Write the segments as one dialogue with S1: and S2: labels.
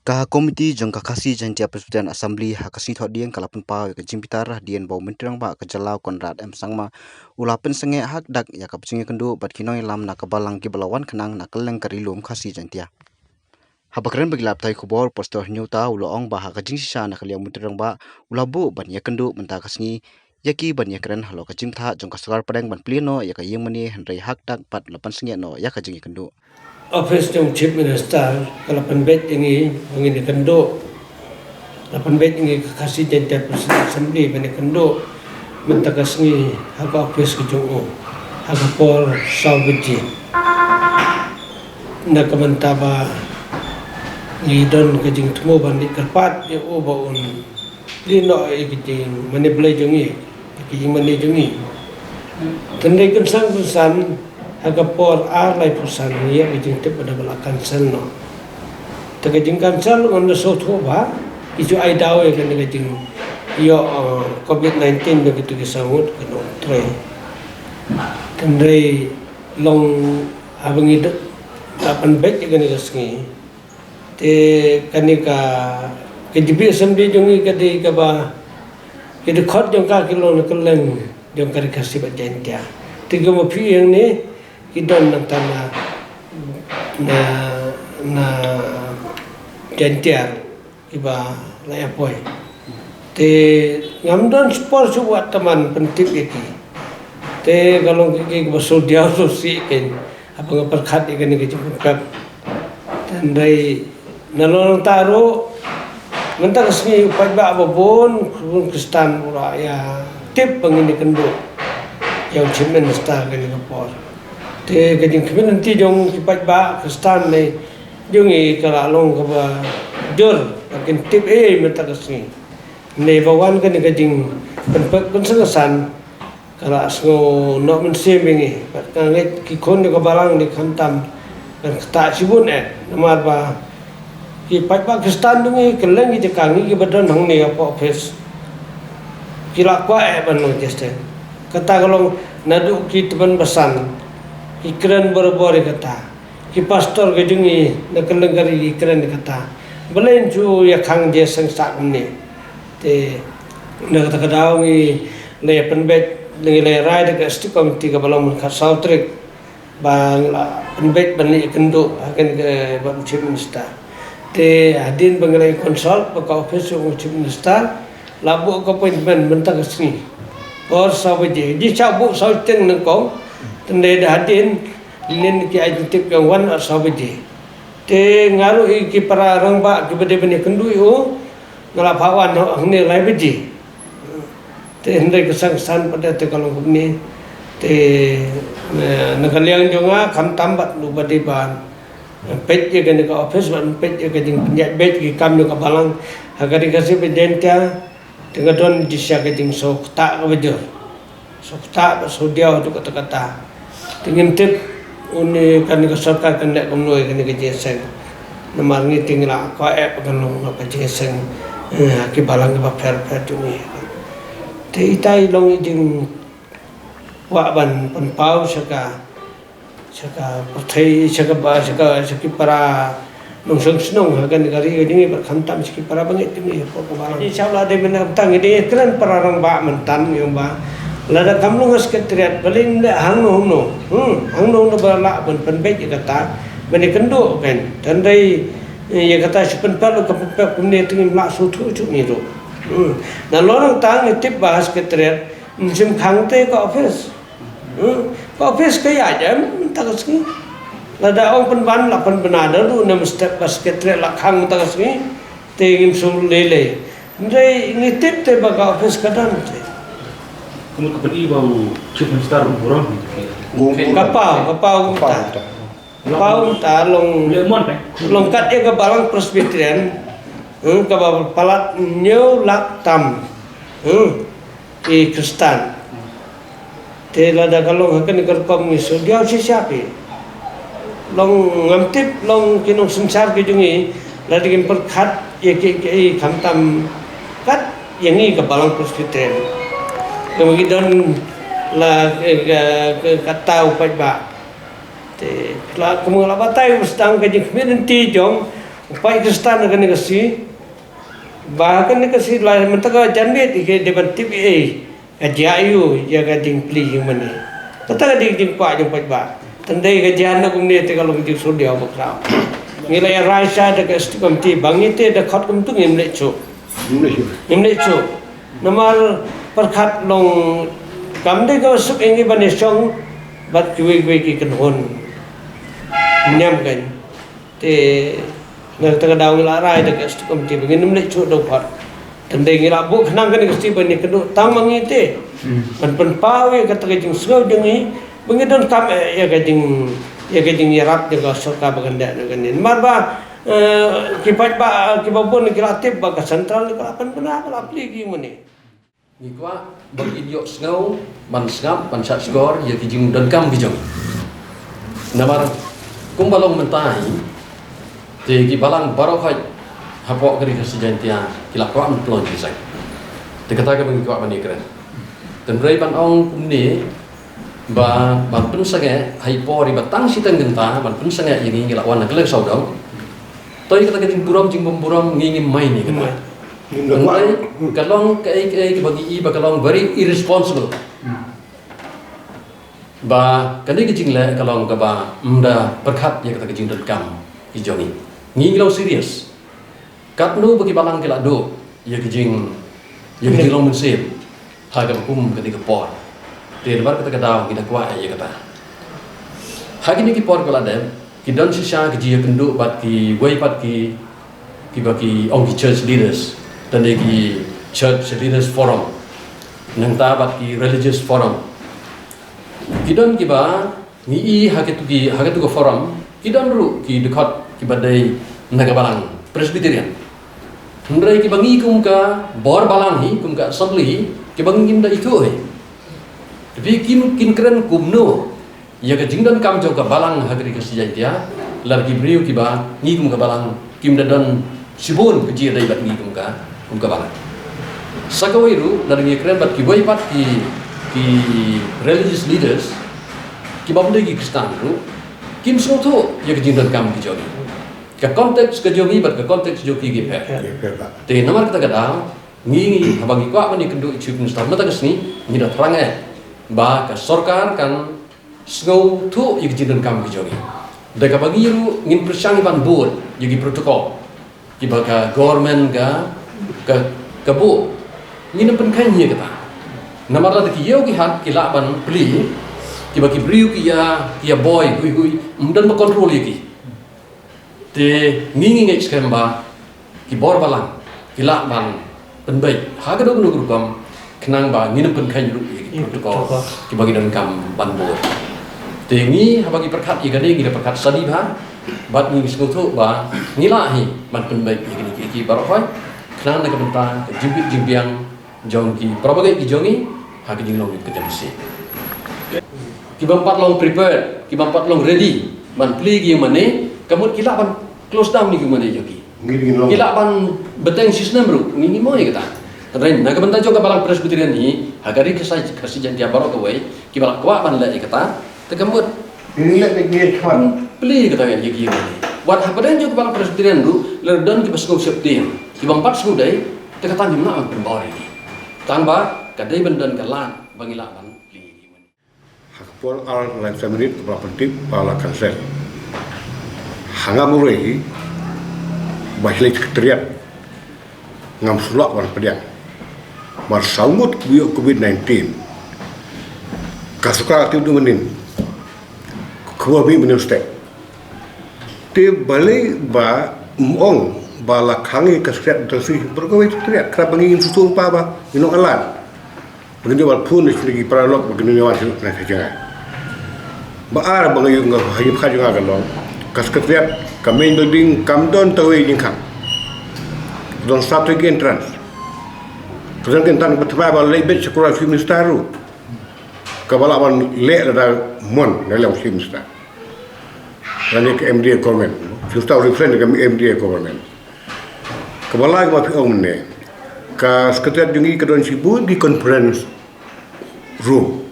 S1: Ka komiti jong kakasi jantia Presbyterian Assembly hakasi thot dien kalapan pau ka jimpitar dien bau menterang ba kejalau Konrad M Sangma ulapen senge hak dak ya ka psinge kendu bat kinoi lam na kabalang ki balawan kenang na keleng karilum khasi jantia. Habakren bagilap tai kubor postor nyuta uloong ba ka jingsisa na kaliang menterang ba ulabu ban ya kendu menta kasngi yaki ban ya keren halo ka jimtha jong ka sugar padang ban pleno ya ka yengmani hendrai hak dak pat lapan senge no ya ka jingi kendu.
S2: Office ng Chief Minister kalapan bet ini mengini kendo kalapan bet ini kasih jantia Presiden Assembly bani kendo mentakas ni haka office kejungu haka por sawbiji na kamantaba ni don kejing temu bandit kerpat ya baun lino kejing mani belai jungi kejing mani jungi tendai kunsan Agapor alai pusan ya kejing tip pada belakang seno. Terkejing kansel on the sotoba isu ai dawe kan kejing yo COVID-19 begitu disambut kena tre. Tendai long abang itu dapan bet kan kasngi. Te kanika kejibi assembly jongi kadi kaba itu khot jong ka kilo keleng jong kari kasih bat jantia. Tiga mapi yang ni idon ng tana na jantiar iba layapoy te ngamdon sport suwat teman pentip iki te galong iki baso dia so si ken apa perkhat ikan iki cepet tandai nalong taro mentang sini upai ba babon Kristen ura ya tip pengini kendo yang Chief Minister kani kapor te kajing kami nanti jong kipat ba Kristen ni jong kalalong kaba jor akin tip menta kasni ne bawan kan kajing pensengasan kala asgo no mensemingi kanget kikon ni kabalang ni kantam kan kata sibun namar ba kipat ba Kristen dungi keleng ite kangi ki badan hang ni apa office kira kwa banu jeste kata kalau nadu ki teman besan ikran bor-bor kata ki pastor gejungi nakalengari ikran kata belain ju ya khang je sangsak ni te na kata kadau ngi le penbet le rai de sti komiti ka balong ka sautrik bang la penbet bani kendo akan ke bang Chief Minister te adin bangalai konsult ka office ng Chief Minister labu ka appointment mentang sini or sawaje di cabu sauteng nang kong tende hadin lin ki ajutip yang wan sawaje te ngaru ki para rangba ki bede bene kendu yo ngalapawan hne lai beji te hendai kesangsan pada te kalau ni te nakaliang jonga kam tambat lu bade ban pet je kan ka office ban pet je kan penjat bet ki kam ka balang agari kasih presidenta dengan don disya kejing sok tak kebejo sok tak sodia tu kata-kata dengan tip uni kan kesorkan kan nek komnoi kan kejeseng namar ni tinggal ko kan long apa jeseng ki balang ke per tu ni te itai long jing wa ban pau saka perthai saka para nung senong kan kari ini berkantam sikit para banget ini pokok barang insyaallah ada menantang ini keren perarang ba mentan yang ba lada kamlung sekretariat paling le hangno bala ben penbet kata bani kendo kan tandai ya kata sepenpal ke penpel kumne tingin mak sutu cu ni ro na lorang tang tip bahas sekretariat musim khangte ke office kaya jam tak sini lada orang penban lapan benada tu nama step basket lakhang takas ni tingin sul lele ndai ngitip te baga office kadan te
S3: kamu kepedi bau Chief Minister burang
S2: kapau long
S3: lemon pe
S2: long kat ke balang Presbyterian ka palat new lak tam Kristen te lada kalau hakan kerkom ni so dia siapa long ngamtip long kinong sensar ke jungi ladi kin perkhat ye ke khamtam kat yang ni kebalang Presbyterian kemudian la ke kata upai ba te la kemudian batai ustang ke jing community jong Pai Kristan akan dikasih, bahkan dikasih lah mentaka jambet ike depan TV ajayu jaga jing pli jing mani. Kata jing pak jing pak. Tandai kajian nak kumni te kalau jing sudia bakra. Ngila ya raisa dekat stikom ti bangi te dekat kum tu ngimle chu. Ngimle chu. Namal perkat long kamde ka sup ingi bani song bat kuwi ki kenhon. Nyam kan. Te nang tengah daun larai dekat stikom ti bangi ngimle chu do pat. Tandai ngila bu kenang kan kesti bani kedu tang mangi te. Pen pawe kata jing sgau jengi bangidon kam ya kajing yarap jaga soka baganda dengan ini. Marba kipat ba kibabon kreatif ba sentral ni kalapan benar apli gimana.
S4: Nikwa bagi diok sngau man sngap man sat skor ya kijing dan kam kijong. Namar kum balong mentai te ki balang barokai hapok kari kasejantia kilak ko am plon kisai. Te kata ka bagi ko bani keren. Dan berai ban ong kumni ba ban pun sange hai pori batang sitang genta ban pun sange ini ngila wana kelek saudau toi kata kajing buram jing buram ngingi mai ni kan mulai kalong ke bagi i ba kalong very irresponsible ba kani kajing le kalong ka ba mda perkhat ya kata kajing dekam ijongi ngingi lo serius katnu bagi balang kela do ya kajing long mensip hagam kum kadi ke por te bar kata kata kita kuat ya kata hagi ni ki por kala dem ki don sisa ki ji kendu bat ki wei pat ki bagi ong ki church leaders dan ki church leaders forum nang ta bat ki religious forum ki don ki ba ni i hagi tu ko forum ki don ru ki dekat ki badai naga balang presbyterian ndrai ki bangi kum ka bor balang hi kum ka assembly ki bangi kim da itu tapi kin keren kumno ya ka jingdan kam jauh ka balang hagri ka sijatia lar ki briu ki ba ni kum ka balang kim dan sibun ke ji dai bat ni kum ka balang sakawairu lar ni keren bat ki boy pat ki religious leaders ki bam dei ki kristan ru kim so tho ya ka jingdan kam ki jodi ka konteks ka jogi bat ka konteks jogi ki pe te nomor kata kata ngingi habagi kwa mani kendu ichu kristan mata kesni ni da terang ba ka sarkar kan sngau thu yig jidan kam ki jogi da ka bagi ru ngin persyang ban board yigi protokol ki ba ka government ka bu ngin pen kan ye kata namara da ki yogi hat ki la ban pli ki ba ki briu ki ya boy hui mdan ma control yigi te ngingi ngai skamba ki bor balang ki la ban pen bai ha ga do nu kam kenang ba ngin pen kan ru protokol ki bagi dan kam ban bo tengi bagi perkat i gade ngi perkat sadi ba bat ni skutu ba ngila hi man pen bai ki baroi kenang na kabenta jimbit jimbiang jong ki probagai ki jongi ha ki jing long ki jamsi ki bampat long prepared ki bampat long ready man pli gi mane kamut kila ban close down ni ki mane joki kila ban beteng sistem ru ngi mo ni kata Ren, naga benda juga balang presbyterian ni, hagari kasih jantia baru kawai, kibal kuat ban lagi kata, terkemut.
S5: Ini lagi dia cuman.
S4: Beli kata yang jadi ni. Buat apa dan juga balang presbyterian tu, lerdan kibas ngau septiam, kibang empat sudai, terkata di mana berbaur ini. Tambah kadai bendan kalan, bangilah ban beli.
S5: Hakpol al lain semenit kepala penting pala kansel. Hanga mulai, bahlik teriak, ngam sulak wan pediang. Marsaumut biok COVID-19 kasuka aktif menin kuabi menin step te balai ba mong bala khangi kasret tersi berkawai teriak kerap ngin susu pa ba ino alat begini wal pun lagi paralog begini wan na saja ba ar bangayu ngah hayu khaju ngalong kaskatret kami building kamdon tawi jingkang don strategi entrance Presiden tan betapa bal lebih sekolah minister ru. Kabalawan le ada mon dalam minister. Dan ke MDA government. Susta represent ke MDA government. Kabala ma piong ne. Ka sekretariat jungi kedon sibu di conference room.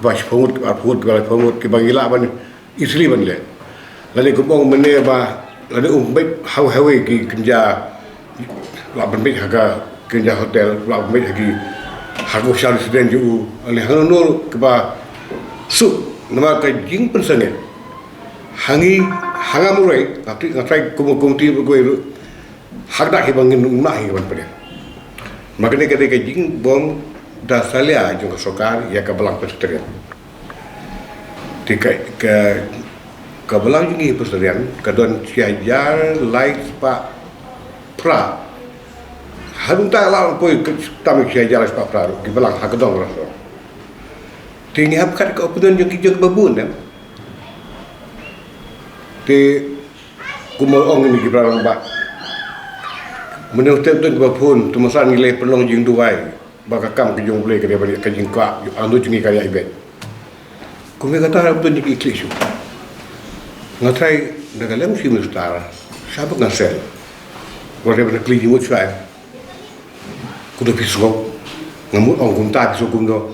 S5: Pas pemut ke bangila ban isli ban le. Lalu ke bong mene ba lalu baik hawa ki kerja lapan baik haga kerja hotel lapan baik lagi hago syar student ju oleh hanul ke ba su nama ka jing pensangnya hanga murai tapi ngatai kumti bergoi hak dak hibangin umah hiban pada makanya ketika jing bom dasalia jung sokar ya ka belang pesterian ke belang jing pesterian kadon siajar light pa pra harun ta la poi tamik siajar pa pra di belang hak dong raso tinggi hab kat ke opudon jung ki babun ya te kumol ong ni ki pra ba menurut tuan bapun tumasan nilai pelong jing duai baka kam ke jong boleh ke dia balik ke jing ka anu jungi kaya ibet kumi kata betul ni iklisu ngatai dagalem si mustar siapa ngasel boleh ber kli jimut sai kudu pisgo ngamut ong kunta pisu kumdo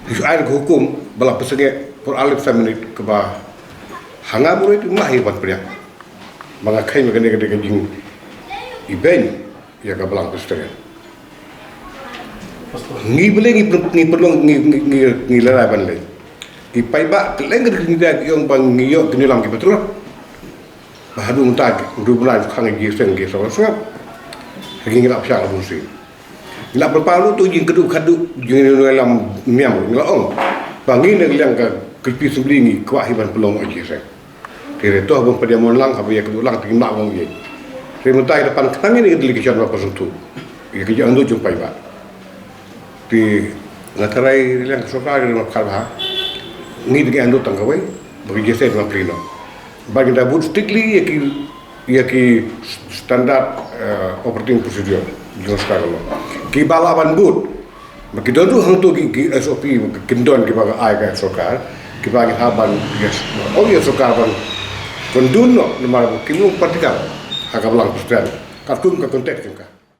S5: pisu air hukum bala pesenge por alif feminit ke ba hanga murid mahi bat pria manga kai megane ke jing iben ya ka belang pesterian ngi boleh ngi perlu ngi laraban le i pai ba keleng ke ngi yang bang ngi yo ke nilam ke betul bahadu untag du bulan khang gi seng gi so so ngi ngap sya bun si ngap berpalu tu jing kedu kadu jing nilam miam nglaong bangi ne liang ka kepi subli ngi kwa hiban pelong aji seng kire to bang pediamon lang ha ya kedu lang ting nak wong ye remutai depan ketang ini delegasi apa sentuh ya kerja ando jumpai ba di ngatarai yang sokar di makalha ni dengan ando tangkawai bagi jese dengan plino bagi dabut strictly ya ki standar operating procedure jelas kalau ki balaban but bagi dodu hang tu ki SOP kendon ki baga ai ka sokar ki bagi haban yes oh ya sokar ban konduno nomor kimu patikal agak belang pesterian, kalkum ke konteks juga.